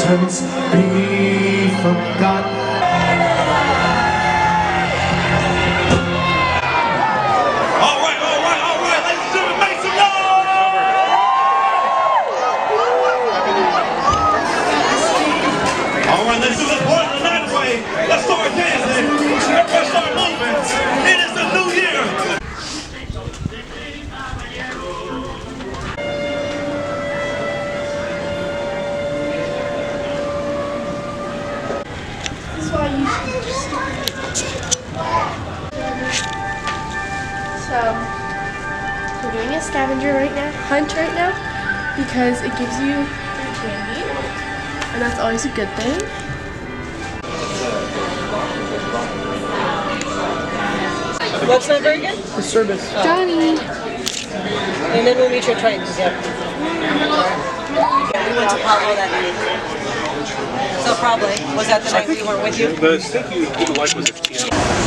sentence be forgotten. All right, ladies and gentlemen, make some noise! All right, let's do this part of the night way. Let's start dancing. Everybody start moving. It is the new year. This is why you should just... So, we're doing a scavenger hunt right now because it gives you free candy, and that's always a good thing. What's number again? The service. Johnny! And then we'll meet your Titans, yep. We went to Pablo that night. So probably. Was that the night we weren't with you? The thing you didn't like was the piano.